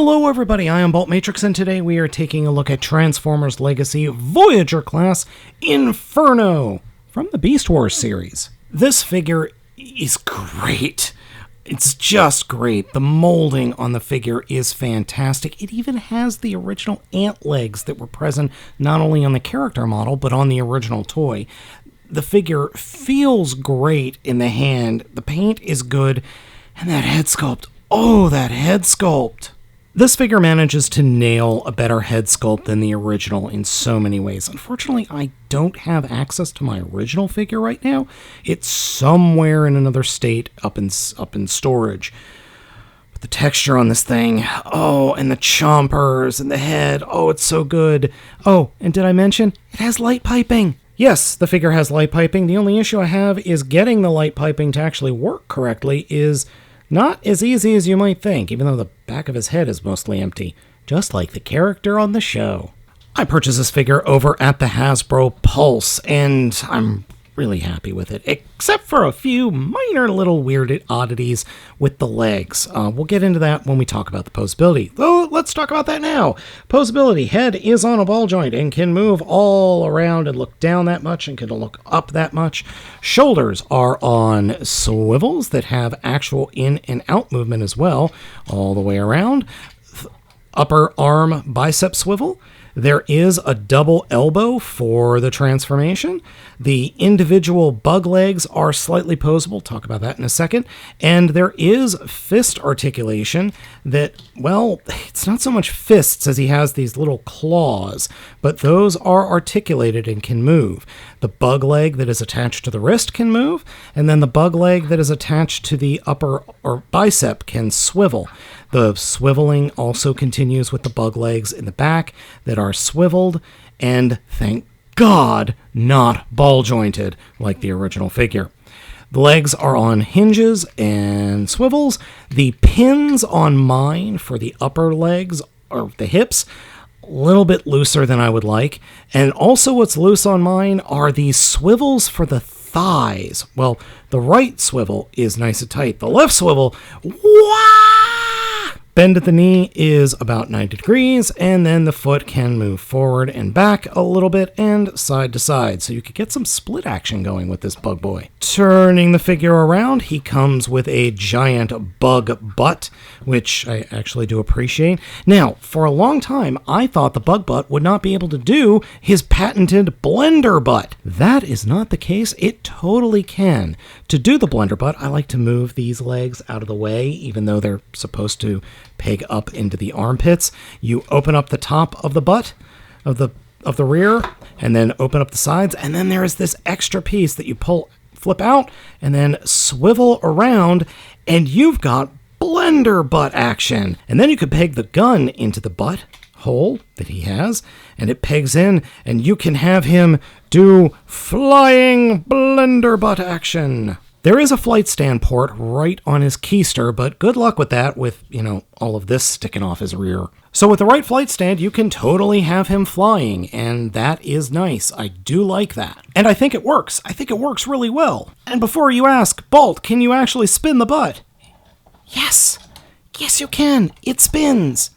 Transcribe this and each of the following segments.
Hello everybody, I am Baltmatrix, and today we are taking a look at Transformers Legacy Voyager class Inferno from the Beast Wars series. This figure is great. It's just great. The molding on the figure is fantastic. It even has the original ant legs that were present not only on the character model, but on the original toy. The figure feels great in the hand. The paint is good. And that head sculpt. Oh, that head sculpt. This figure manages to nail a better head sculpt than the original in so many ways. Unfortunately, I don't have access to my original figure right now. It's somewhere in another state up in storage. But the texture on this thing, oh, and the chompers and the head, oh, it's so good. Oh, and did I mention, it has light piping. Yes, the figure has light piping. The only issue I have is getting the light piping to actually work correctly is not as easy as you might think, even though the back of his head is mostly empty, just like the character on the show. I purchased this figure over at the Hasbro Pulse, and I'm really happy with it, except for a few minor little weird oddities with the legs. We'll get into that when we talk about the posability. Though, let's talk about that now. Posability. Head is on a ball joint and can move all around and look down that much and can look up that much. Shoulders are on swivels that have actual in and out movement as well, all the way around. Upper arm bicep swivel. There is a double elbow for the transformation. The individual bug legs are slightly posable. Talk about that in a second. And there is fist articulation that, well, it's not so much fists as he has these little claws, but those are articulated and can move. The bug leg that is attached to the wrist can move, and then the bug leg that is attached to the upper or bicep can swivel. The swiveling also continues with the bug legs in the back that are swiveled and, thank God, not ball jointed like the original figure. The legs are on hinges and swivels. The pins on mine for the upper legs or the hips, a little bit looser than I would like. And also what's loose on mine are the swivels for the thighs. Well, the right swivel is nice and tight. The left swivel, bend at the knee is about 90 degrees, and then the foot can move forward and back a little bit and side to side, so you could get some split action going with this bug boy. Turning the figure around, he comes with a giant bug butt, which I actually do appreciate. Now, for a long time, I thought the bug butt would not be able to do his patented blender butt. That is not the case. It totally can. To do the blender butt, I like to move these legs out of the way, even though they're supposed to peg up into the armpits. You open up the top of the butt of the rear, and then open up the sides, and then there is this extra piece that you flip out, and then swivel around, and you've got blender butt action. And then you could peg the gun into the butt hole that he has, and it pegs in, and you can have him do flying blender butt action. There is a flight stand port right on his keister, but good luck with that with, all of this sticking off his rear. So with the right flight stand, you can totally have him flying, and that is nice. I do like that. And I think it works. I think it works really well. And before you ask, Bolt, can you actually spin the butt? Yes. Yes, you can. It spins.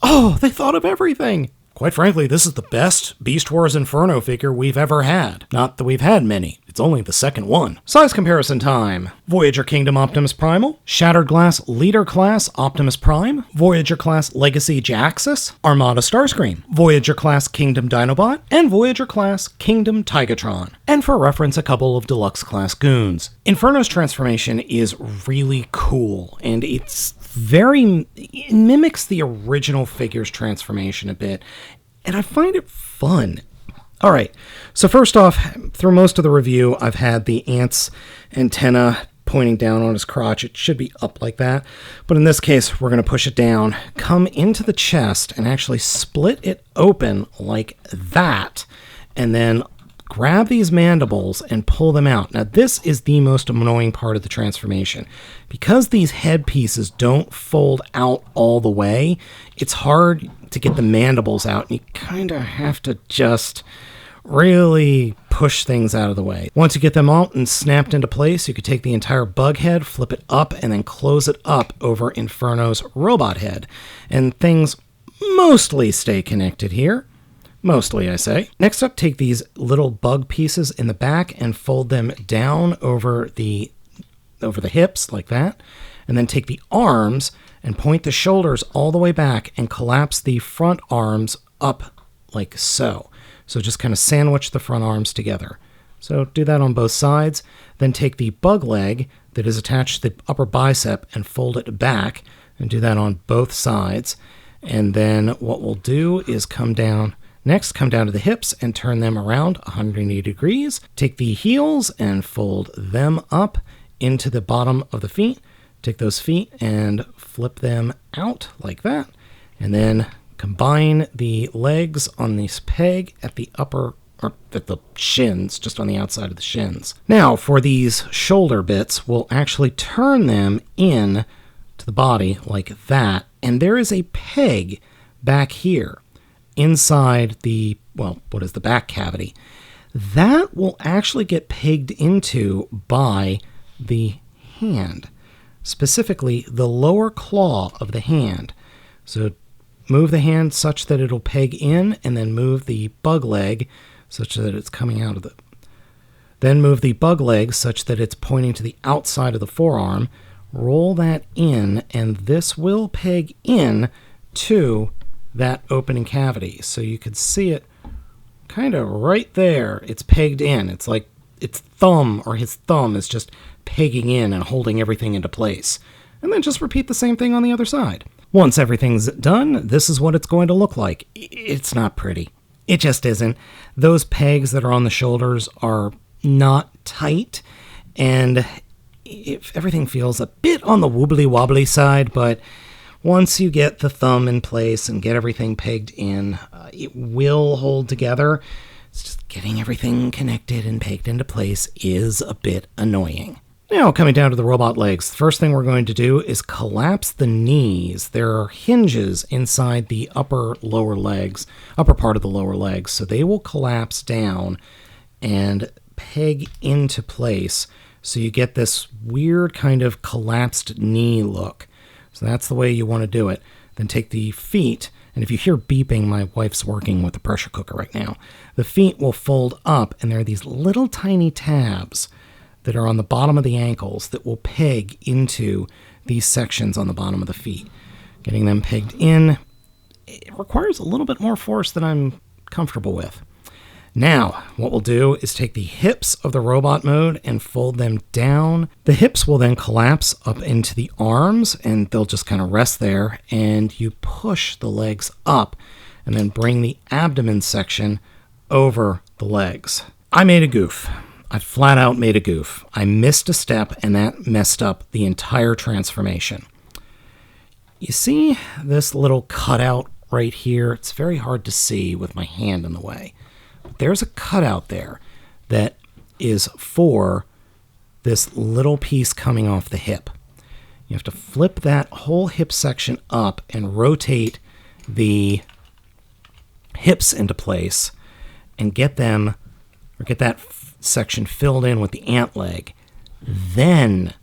Oh, they thought of everything. Quite frankly, this is the best Beast Wars Inferno figure we've ever had. Not that we've had many. It's only the second one. Size comparison time. Voyager Kingdom Optimus Primal, Shattered Glass Leader Class Optimus Prime, Voyager Class Legacy Jaxus, Armada Starscream, Voyager Class Kingdom Dinobot, and Voyager Class Kingdom Tigatron. And for reference, a couple of Deluxe Class Goons. Inferno's transformation is really cool, and it mimics the original figure's transformation a bit, and I find it fun. All right, so first off, through most of the review, I've had the ant's antenna pointing down on his crotch. It should be up like that, but in this case, we're going to push it down, come into the chest, and actually split it open like that, and then grab these mandibles and pull them out. Now, this is the most annoying part of the transformation. Because these head pieces don't fold out all the way, it's hard to get the mandibles out, and you kind of have to just really push things out of the way. Once you get them out and snapped into place, you could take the entire bug head, flip it up, and then close it up over Inferno's robot head. And things mostly stay connected here. Mostly, I say. Next up, take these little bug pieces in the back and fold them down over the hips like that. And then take the arms and point the shoulders all the way back and collapse the front arms up like so. So just kind of sandwich the front arms together. So do that on both sides. Then take the bug leg that is attached to the upper bicep and fold it back, and do that on both sides. And then what we'll do is come down to the hips and turn them around 180 degrees. Take the heels and fold them up into the bottom of the feet. Take those feet and flip them out like that. And then combine the legs on this peg at the upper, or at the shins, just on the outside of the shins. Now, for these shoulder bits, we'll actually turn them in to the body like that. And there is a peg back here inside the, well, what is the back cavity? That will actually get pegged into by the hand, specifically the lower claw of the hand. So move the hand such that it'll peg in, and then move the bug leg such that it's coming out of the... Then move the bug leg such that it's pointing to the outside of the forearm. Roll that in, and this will peg in to that opening cavity. So you could see it kind of right there. It's pegged in. It's like its thumb, or his thumb, is just pegging in and holding everything into place. And then just repeat the same thing on the other side. Once everything's done, this is what it's going to look like. It's not pretty. It just isn't. Those pegs that are on the shoulders are not tight, and everything feels a bit on the wobbly side, but once you get the thumb in place and get everything pegged in, it will hold together. It's just getting everything connected and pegged into place is a bit annoying. Now, coming down to the robot legs, the first thing we're going to do is collapse the knees. There are hinges inside the upper part of the lower legs, so they will collapse down and peg into place, so you get this weird kind of collapsed knee look. So that's the way you want to do it. Then take the feet, and if you hear beeping, my wife's working with the pressure cooker right now. The feet will fold up, and there are these little tiny tabs that are on the bottom of the ankles that will peg into these sections on the bottom of the feet. Getting them pegged in, it requires a little bit more force than I'm comfortable with. Now, what we'll do is take the hips of the robot mode and fold them down. The hips will then collapse up into the arms, and they'll just kind of rest there, and you push the legs up and then bring the abdomen section over the legs. I made a goof. I flat out made a goof. I missed a step, and that messed up the entire transformation. You see this little cutout right here? It's very hard to see with my hand in the way. But there's a cutout there that is for this little piece coming off the hip. You have to flip that whole hip section up and rotate the hips into place and get that section filled in with the ant leg. Then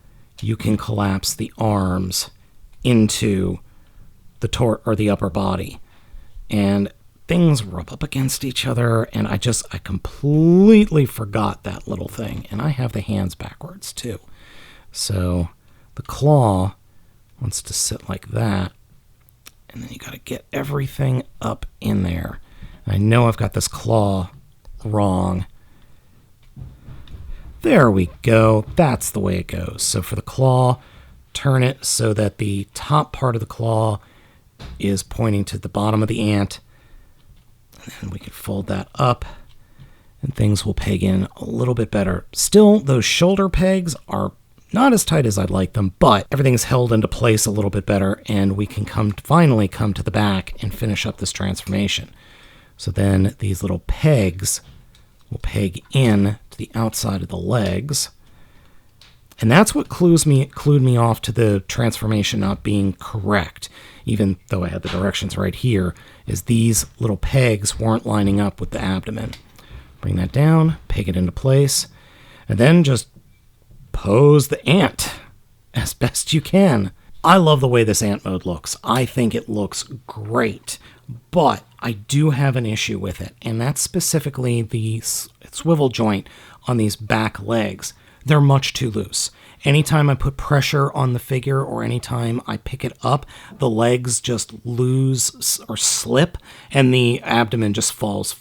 you can collapse the arms into the upper body, and things rub up against each other, and I completely forgot that little thing. And I have the hands backwards too, so the claw wants to sit like that, and then you got to get everything up in there. I know I've got this claw wrong. There we go. That's the way it goes. So for the claw, turn it so that the top part of the claw is pointing to the bottom of the ant. And we can fold that up, and things will peg in a little bit better. Still, those shoulder pegs are not as tight as I'd like them, but everything's held into place a little bit better, and we can finally come to the back and finish up this transformation. So then these little pegs will peg in to the outside of the legs. And that's what clued me off to the transformation not being correct, even though I had the directions right here, is these little pegs weren't lining up with the abdomen. Bring that down, peg it into place, and then just pose the ant as best you can. I love the way this ant mode looks. I think it looks great, but I do have an issue with it, and that's specifically the swivel joint on these back legs. They're much too loose. Anytime I put pressure on the figure or anytime I pick it up, the legs just lose or slip, and the abdomen just falls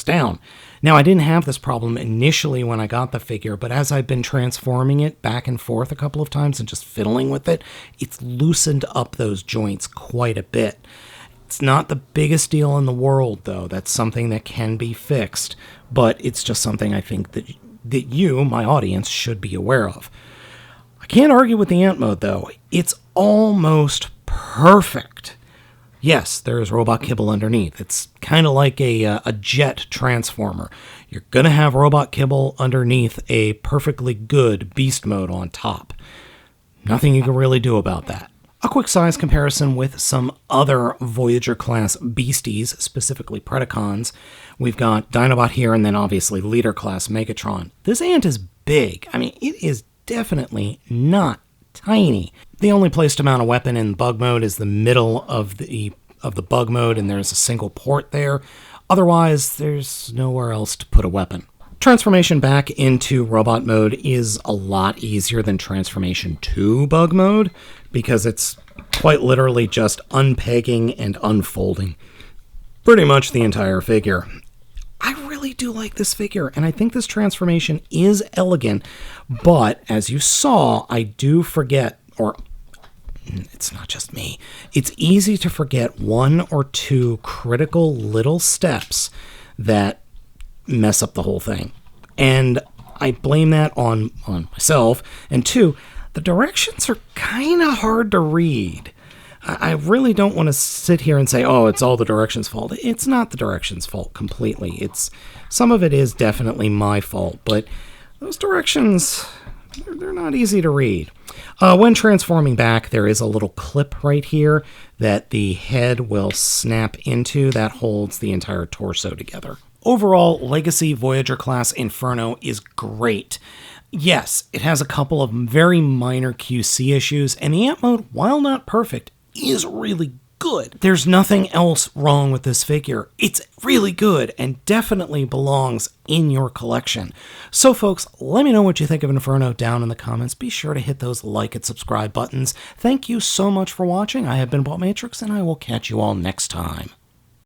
down. Now, I didn't have this problem initially when I got the figure, but as I've been transforming it back and forth a couple of times and just fiddling with it, it's loosened up those joints quite a bit. It's not the biggest deal in the world, though. That's something that can be fixed, but it's just something I think that you, my audience, should be aware of. I can't argue with the ant mode, though. It's almost perfect. Yes, there's robot kibble underneath. It's kind of like a jet transformer. You're going to have robot kibble underneath a perfectly good beast mode on top. Nothing you can really do about that. A quick size comparison with some other Voyager-class beasties, specifically Predacons. We've got Dinobot here, and then obviously Leader-class Megatron. This ant is big. I mean, it is definitely not tiny. The only place to mount a weapon in bug mode is the middle of the bug mode, and there's a single port there. Otherwise, there's nowhere else to put a weapon. Transformation back into robot mode is a lot easier than transformation to bug mode, because it's quite literally just unpegging and unfolding pretty much the entire figure. I really do like this figure, and I think this transformation is elegant, but as you saw, I do forget, or it's not just me, it's easy to forget one or two critical little steps that mess up the whole thing. And I blame that on myself. And two, the directions are kind of hard to read. I really don't want to sit here and say, oh, it's all the directions' fault. It's not the directions' fault completely. Some of it is definitely my fault, but those directions, they're not easy to read. When transforming back, there is a little clip right here that the head will snap into that holds the entire torso together. Overall, Legacy Voyager-class Inferno is great. Yes, it has a couple of very minor QC issues, and the ant mode, while not perfect, is really good. There's nothing else wrong with this figure. It's really good and definitely belongs in your collection. So folks, let me know what you think of Inferno down in the comments. Be sure to hit those like and subscribe buttons. Thank you so much for watching. I have been Baltmatrix, and I will catch you all next time.